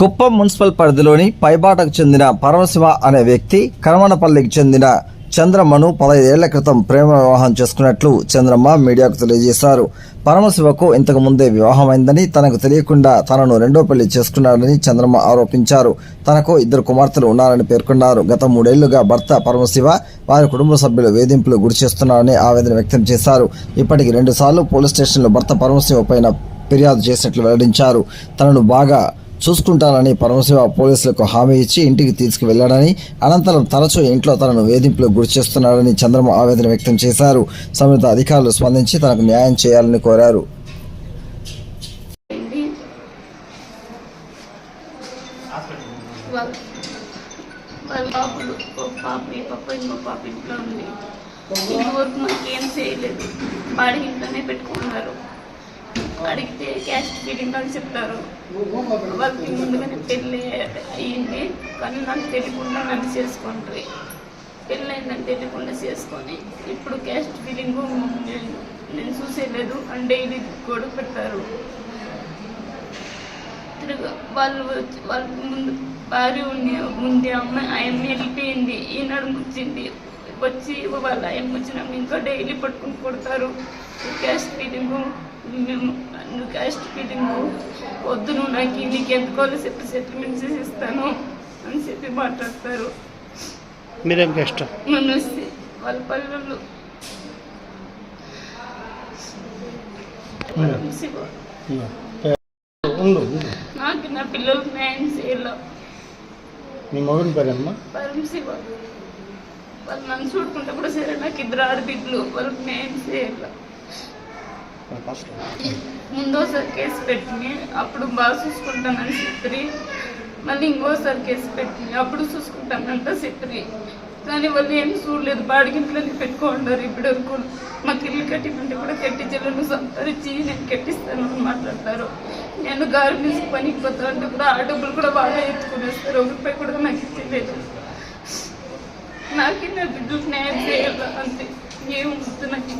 Kuppam municipal పరిధిలోని పైబాటకు చెందిన పరమశివ అనే వ్యక్తి కరమనపల్లికి చెందిన చంద్రమ్మను 15 ఏళ్ల క్రితం ప్రేమ వివాహం చేసుకున్నట్లు చంద్రమ్మ మీడియాకు తెలియజేశారు. పరమశివకు ఇంతకు ముందే వివాహమైందని, తనకు తెలియకుండా తనను రెండో పెళ్లి చేసుకున్నాడని చంద్రమ్మ ఆరోపించారు. తనకు 2 కుమార్తెలు ఉన్నారని పేర్కొన్నారు. గత 3 ఏళ్లుగా భర్త పరమశివ వారి కుటుంబ సభ్యులు వేధింపులు గురిచేస్తున్నారని ఆవేదన వ్యక్తం చేశారు. ఇప్పటికి 2 సార్లు పోలీస్ స్టేషన్లో భర్త పరమశివ పైన ఫిర్యాదు చేసినట్లు వెల్లడించారు. తనను బాగా చూసుకుంటానని పరమశివ పోలీసులకు హామీ ఇచ్చి ఇంటికి తీసుకువెళ్లాడని, అనంతరం తరచూ ఇంట్లో తనను వేధింపులకు గురిచేస్తున్నాడని చంద్రమ్మ ఆవేదన వ్యక్తం చేశారు. సంబంధిత అధికారులు స్పందించి తనకు న్యాయం చేయాలని కోరారు. అడిగితే క్యాస్ట్ ఫీలింగ్ అని చెప్తారు. వాళ్ళకి ముందుగానే పెళ్ళి అయ్యింది, కానీ నాకు తెలియకుండా నన్ను చేసుకుంటారు. పెళ్ళయిందని తెలియకుండా చేసుకొని ఇప్పుడు క్యాస్ట్ ఫీలింగ్ నేను చూసేయలేదు అని డైలీ గొడవ పెడతారు. వాళ్ళ ముందు భార్య ఉంది, అమ్మాయి వెళ్ళిపోయింది, ఈనాడు వచ్చింది, వచ్చి వాళ్ళ అయ్యమ్మ వచ్చినాక ఇంకా డైలీ పట్టుకుని కొడతారు. క్యాస్ట్ ఫీలింగు నువ్వు క్యాస్ట్ ఫీలింగు వద్దు, నువ్వు నాకు నీకు ఎందుకోవాలో చెప్పి సెటిల్మెంట్స్ ఇస్తాను అని చెప్పి మాట్లాడతారు. మీరేం క్యాస్ట్? మనసి వాళ్ళ పల్లెలు నాకు నా పిల్లలకు న్యాయం చేయాల. మీ మొబైల్ పేరమ్మా? పరమశివ. వాళ్ళు నన్ను చూడుకుంటే కూడా సరే, నాకు 2 ఆడబిడ్డలు, వాళ్ళకి న్యాయం చేయాల. ముందోసారి కేసు పెట్టింది, అప్పుడు బాగా చూసుకుంటానని చెప్పి, మళ్ళీ ఇంకోసారి కేసు పెట్టింది, అప్పుడు చూసుకుంటానంట చెప్పి, కానీ వాళ్ళు ఏం చూడలేదు. బాడిగింట్లోనే పెట్టుకుంటారు. ఇప్పుడు వరకు మాకు ఇల్లు కట్టినంటే కూడా కట్టించాలను సంపాదించి నేను కట్టిస్తాను అని మాట్లాడతారు. నేను గార్మెంట్స్ పనికి పోతా అంటే కూడా ఆ డబ్బులు కూడా బాగా ఎత్తుకునేస్తారు. 1 రూపాయి కూడా నాకు ఇచ్చలేదు. నాకే నా బిడ్డలకు న్యాయం చేయాలి అంతే, ఏముంటుంది నాకు.